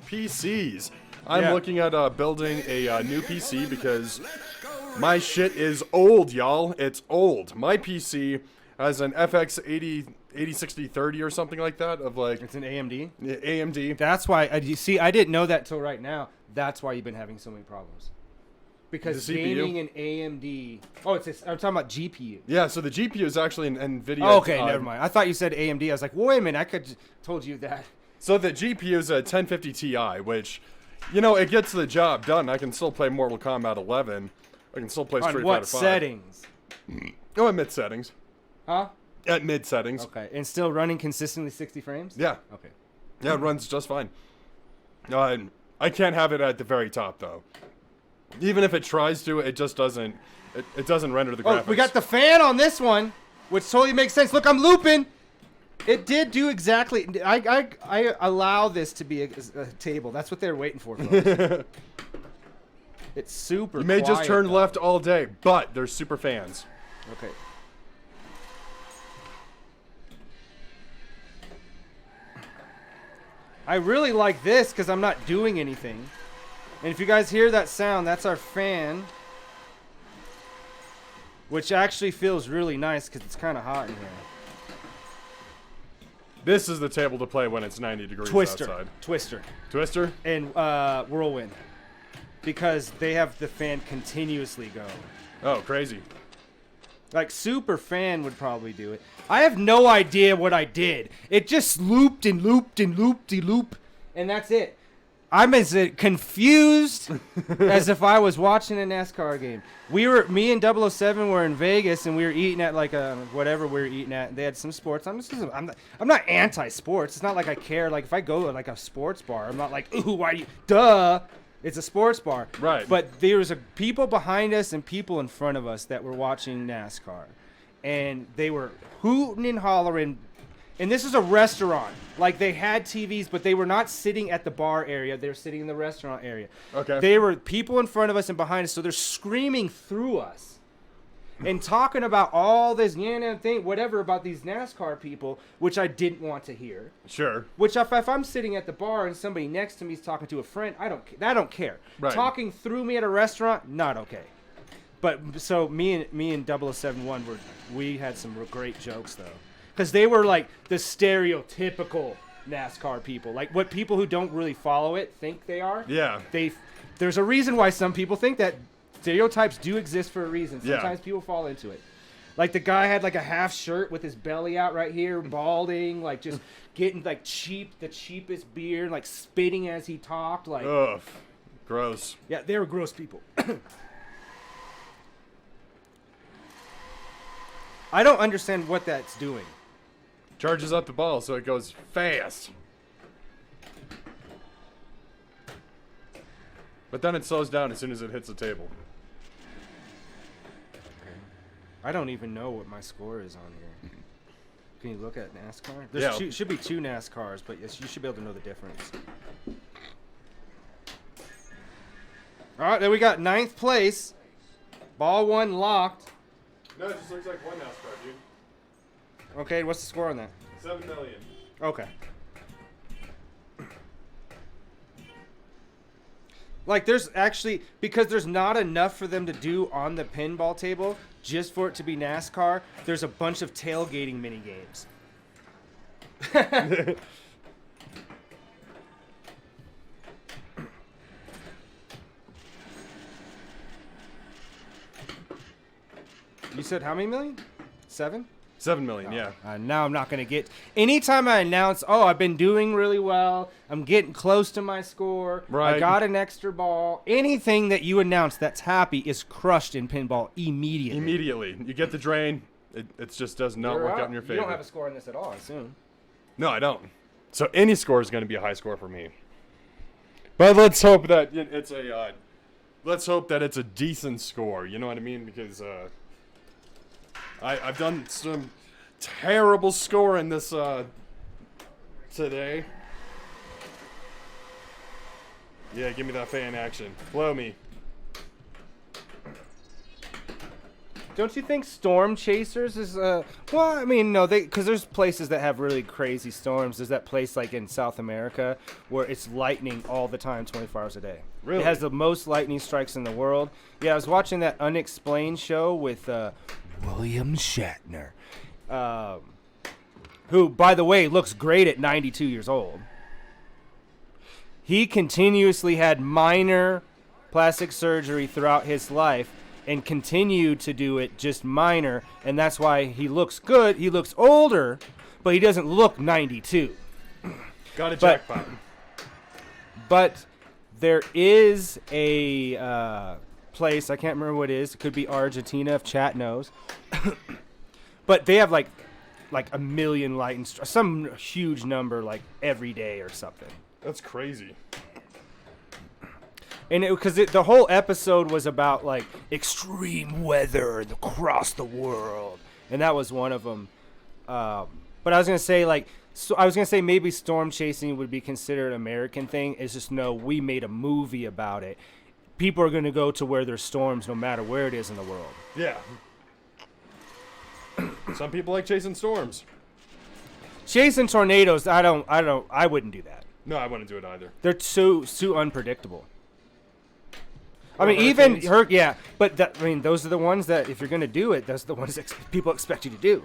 PCs. I'm looking at building a new PC because my shit is old, y'all. It's old. My PC has an FX 806030 or something like that of like... It's an AMD? Yeah, AMD. That's why, you see, I didn't know that till right now. That's why you've been having so many problems. Because gaming and AMD... Oh, I'm talking about GPU. Yeah, so the GPU is actually an NVIDIA... Oh, okay, never mind. I thought you said AMD. I was like, wait a minute, I could told you that. So the GPU is a 1050 Ti, which, you know, it gets the job done. I can still play Mortal Kombat 11. I can still play Street Fighter 5. On what settings? Oh, at mid settings. Huh? At mid settings. Okay, and still running consistently 60 frames? Yeah. Okay. Yeah, it runs just fine. I can't have it at the very top, though. Even if it tries to, it just doesn't. It doesn't render the graphics. Oh, we got the fan on this one, which totally makes sense. Look, I'm looping. It did do exactly. I allow this to be a table. That's what they're waiting for. Folks. It's super. You may just turn though. left all day, but there's super fans. Okay. I really like this because I'm not doing anything. And if you guys hear that sound, that's our fan. Which actually feels really nice because it's kind of hot in here. This is the table to play when it's 90 degrees outside. Twister. Twister? And Whirlwind. Because they have the fan continuously go. Oh, crazy. Like Super Fan would probably do it. I have no idea what I did. It just looped and looped and looped-de-loop. And that's it. I'm as confused as if I was watching a NASCAR game. Me and 007 were in Vegas and we were eating at like whatever we were eating at. They had some sports. I'm not anti-sports. It's not like I care. Like if I go to like a sports bar, I'm not like, ooh, why do you? Duh, it's a sports bar. Right. But there was people behind us and people in front of us that were watching NASCAR, and they were hooting and hollering. And this is a restaurant. Like, they had TVs, but they were not sitting at the bar area. They were sitting in the restaurant area. Okay. They were people in front of us and behind us, so they're screaming through us and talking about all this thing, whatever, about these NASCAR people, which I didn't want to hear. Sure. Which, if I'm sitting at the bar and somebody next to me is talking to a friend, I don't care. Right. Talking through me at a restaurant, not okay. But, so me and 0071, we had some great jokes, though. Because they were like the stereotypical NASCAR people, like what people who don't really follow it think they are. Yeah. There's a reason why some people think that. Stereotypes do exist for a reason. Sometimes people fall into it. Like the guy had like a half shirt with his belly out right here, balding, like just getting like the cheapest beer, like spitting as he talked. Like, ugh, gross. Yeah, they were gross people. I don't understand what that's doing. Charges up the ball so it goes fast. But then it slows down as soon as it hits the table. I don't even know what my score is on here. Can you look at NASCAR? There should be 2 NASCARs, but yes, you should be able to know the difference. All right, then we got 9th place. Ball 1 locked. No, it just looks like one NASCAR, dude. Okay, what's the score on that? 7 million. Okay. Like, there's actually, because there's not enough for them to do on the pinball table, just for it to be NASCAR, there's a bunch of tailgating mini games. You said how many million? 7? 7 million, yeah. Now I'm not going to get... Anytime I announce, oh, I've been doing really well, I'm getting close to my score, right. I got an extra ball, anything that you announce that's happy is crushed in pinball immediately. Immediately. You get the drain, it just does not work out in your favor. You don't have a score on this at all, I assume. No, I don't. So any score is going to be a high score for me. But let's hope that it's a... let's hope that it's a decent score, you know what I mean? Because... I've done some terrible scoring this today. Yeah, give me that fan action. Blow me. Don't you think storm chasers is well? I mean, no, because there's places that have really crazy storms. There's that place like in South America where it's lightning all the time, 24 hours a day. Really? It has the most lightning strikes in the world. Yeah, I was watching that Unexplained show with William Shatner, who, by the way, looks great at 92 years old. He continuously had minor plastic surgery throughout his life and continued to do it just minor, and that's why he looks good. He looks older, but he doesn't look 92. Got a jackpot. But there is a place, I can't remember what it is. It could be Argentina if chat knows. But they have like a million lightning strikes, some huge number like every day or something. That's crazy. And because the whole episode was about like extreme weather across the world, and that was one of them. But I was gonna say maybe storm chasing would be considered an American thing. It's just no, we made a movie about it. People are gonna go to where there's storms, no matter where it is in the world. Yeah. Some people like chasing storms. Chasing tornadoes, I wouldn't do that. No, I wouldn't do it either. They're too unpredictable. I mean, even but those are the ones that if you're going to do it, those are the ones that people expect you to do.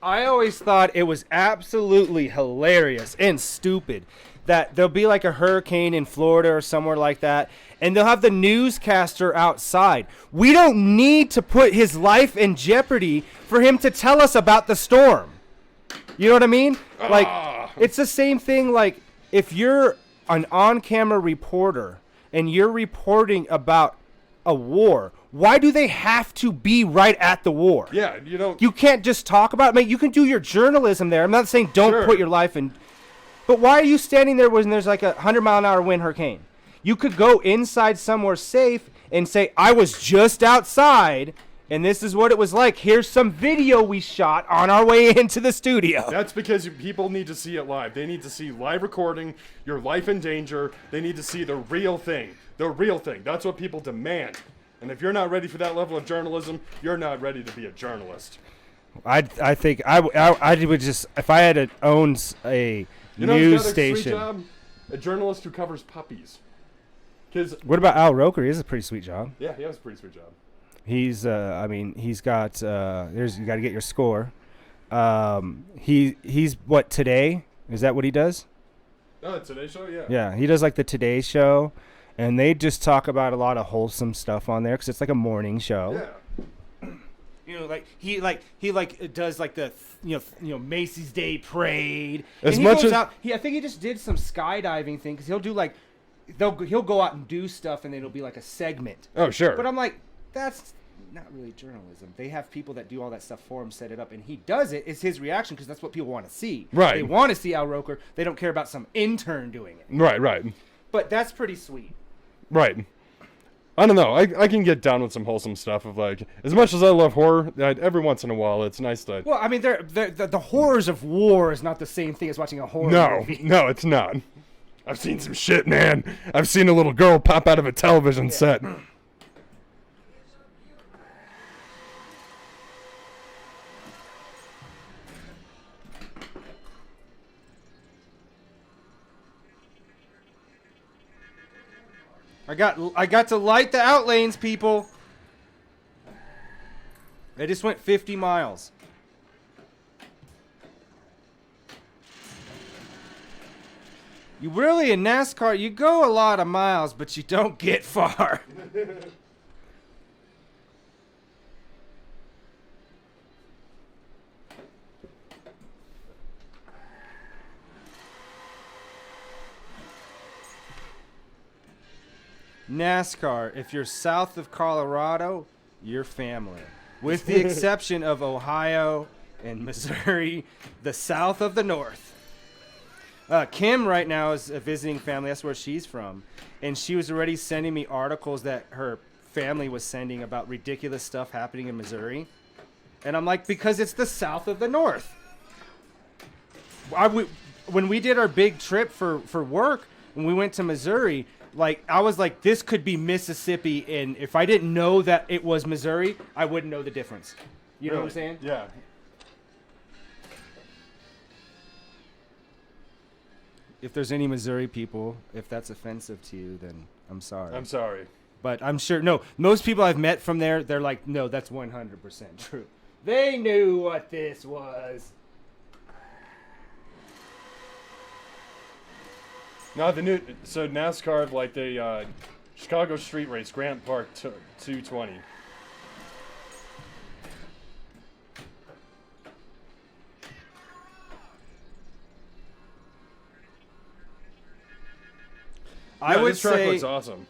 I always thought it was absolutely hilarious and stupid that there'll be like a hurricane in Florida or somewhere like that, and they'll have the newscaster outside. We don't need to put his life in jeopardy for him to tell us about the storm. You know what I mean? Like, it's the same thing like if you're an on-camera reporter and you're reporting about a war, why do they have to be right at the war? Yeah, you can't just talk about it. I mean, you can do your journalism there. I'm not saying don't put your life in, but why are you standing there when there's like a 100-mile-an-hour wind hurricane? You could go inside somewhere safe and say, I was just outside and this is what it was like. Here's some video we shot on our way into the studio. That's because people need to see it live. They need to see live recording, your life in danger. They need to see the real thing. The real thing. That's what people demand. And if you're not ready for that level of journalism, you're not ready to be a journalist. I think I would just, if I had to own a news station. Sweet job? A journalist who covers puppies. What about Al Roker? He has a pretty sweet job. Yeah, he has a pretty sweet job. He's he's got you got to get your score. He's what, Today? Is that what he does? Oh, Today Show, yeah. Yeah, he does like the Today Show, and they just talk about a lot of wholesome stuff on there because it's like a morning show. Yeah. You know, like he does like the Macy's Day Parade. As and much goes as out, I think he just did some skydiving thing because he'll do like he'll go out and do stuff and then it'll be like a segment. Oh, sure. But I'm like, that's not really journalism. They have people that do all that stuff for him, set it up, and he does it. It's his reaction because that's what people want to see. Right. They want to see Al Roker. They don't care about some intern doing it. Right. But that's pretty sweet. Right. I don't know. I can get down with some wholesome stuff of like, as much as I love horror, every once in a while it's nice to. Well, I mean, the horrors of war is not the same thing as watching a horror movie. No, it's not. I've seen some shit, man. I've seen a little girl pop out of a television set. I got to light the out lanes, people. I just went 50 miles. You really, in NASCAR, you go a lot of miles, but you don't get far. NASCAR, if you're south of Colorado, you're family. With the exception of Ohio and Missouri, the south of the north. Kim right now is a visiting family. That's where she's from. And she was already sending me articles that her family was sending about ridiculous stuff happening in Missouri. And I'm like, because it's the south of the north. When we did our big trip for work, when we went to Missouri, Like, I was like, this could be Mississippi, and if I didn't know that it was Missouri, I wouldn't know the difference. You know what I'm saying? Yeah. If there's any Missouri people, if that's offensive to you, then I'm sorry. I'm sorry. But I'm sure, no, most people I've met from there, they're like, no, that's 100% true. They knew what this was. No, so NASCAR, like the Chicago Street Race, Grant Park 220. I would this track say looks awesome.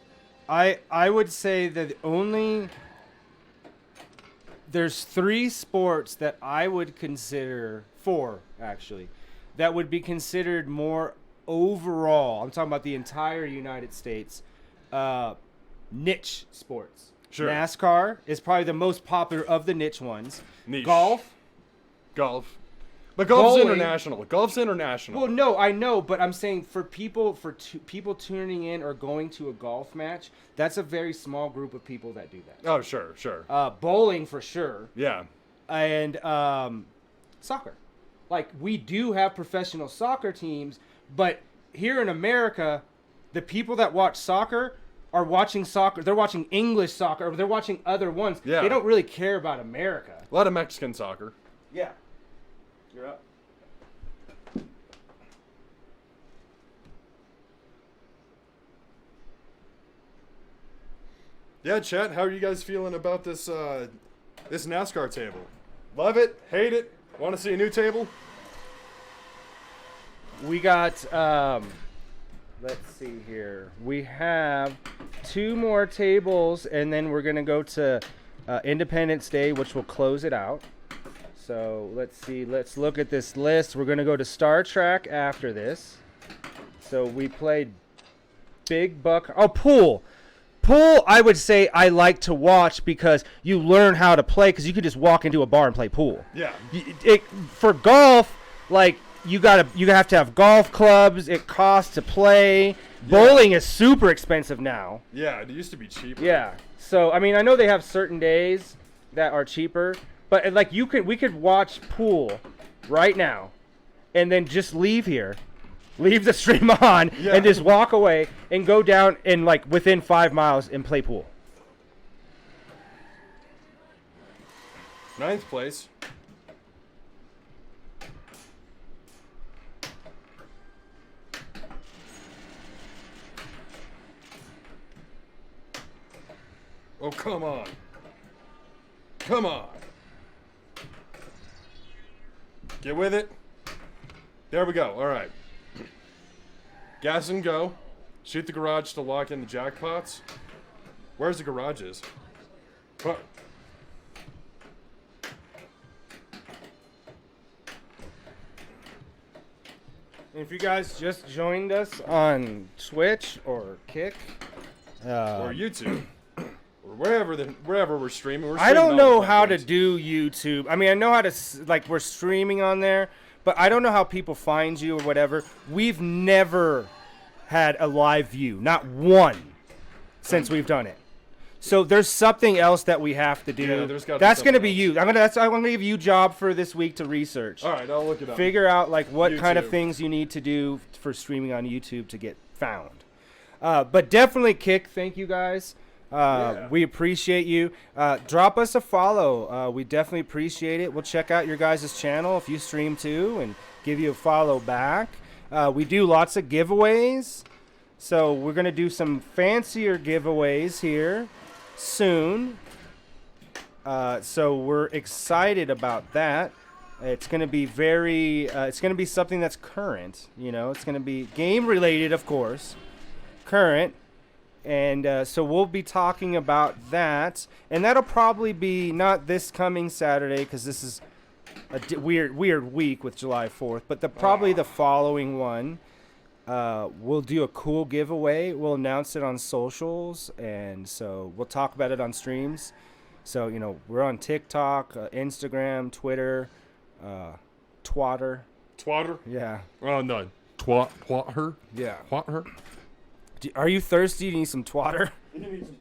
I would say that there's 3 sports that I would consider, 4 actually, that would be considered more overall. I'm talking about the entire United States, niche sports. Sure. NASCAR is probably the most popular of the niche ones. Niche. Golf. But golf's Bowling. international. Golf's international. Well, no, I know, but I'm saying for people tuning in or going to a golf match, that's a very small group of people that do that. Oh, sure. Bowling for sure, Yeah. and soccer. Like, we do have professional soccer teams, but here in America, the people that watch soccer are watching soccer. They're watching English soccer, or they're watching other ones. Yeah. They don't really care about America. A lot of Mexican soccer. Yeah. You're up. Yeah, chat. How are you guys feeling about this this NASCAR table? Love it? Hate it? Want to see a new table? We got, let's see here. We have 2 more tables, and then we're going to go to Independence Day, which will close it out. So let's see. Let's look at this list. We're going to go to Star Trek after this. So we played Big Buck. Oh, pool. Pool, I would say I like to watch because you learn how to play, because you can just walk into a bar and play pool. Yeah. For golf, like, you have to have golf clubs. It costs to play. Bowling is super expensive now. Yeah, it used to be cheaper. Yeah. So I mean, I know they have certain days that are cheaper, but like we could watch pool right now, and then just leave here, leave the stream on, and just walk away and go down and like within 5 miles and play pool. 9th place. Oh, come on. Come on. Get with it. There we go. All right. Gas and go. Shoot the garage to lock in the jackpots. Where's the garages? Huh. And if you guys just joined us on Twitch or Kick Or YouTube. Or wherever we're streaming. I don't know how to do YouTube. I mean, I know how to, like, we're streaming on there, but I don't know how people find you or whatever. We've never had a live view, not one, since we've done it. So there's something else that we have to do. Yeah, there's gotta be that's going to be something you. I'm going to give you a job for this week to research. All right, I'll look it up. Figure out like what kind of YouTube. things you need to do for streaming on YouTube to get found. But definitely Kick. Thank you guys. We appreciate you. Drop us a follow. We definitely appreciate it. We'll check out your guys' channel if you stream too and give you a follow back. We do lots of giveaways. So we're going to do some fancier giveaways here soon. So we're excited about that. It's going to be it's going to be something that's current. You know, it's going to be game related, of course, current. And so we'll be talking about that, and that'll probably be not this coming Saturday because this is a weird week with July 4th, but probably the following one. We'll do a cool giveaway. We'll announce it on socials, and so we'll talk about it on streams. So, you know, we're on TikTok, Instagram, Twitter, Twatter. Twatter? Yeah. Oh, no. Twat her? Yeah. Twat her? Are you thirsty? Do you need some twatter? You need some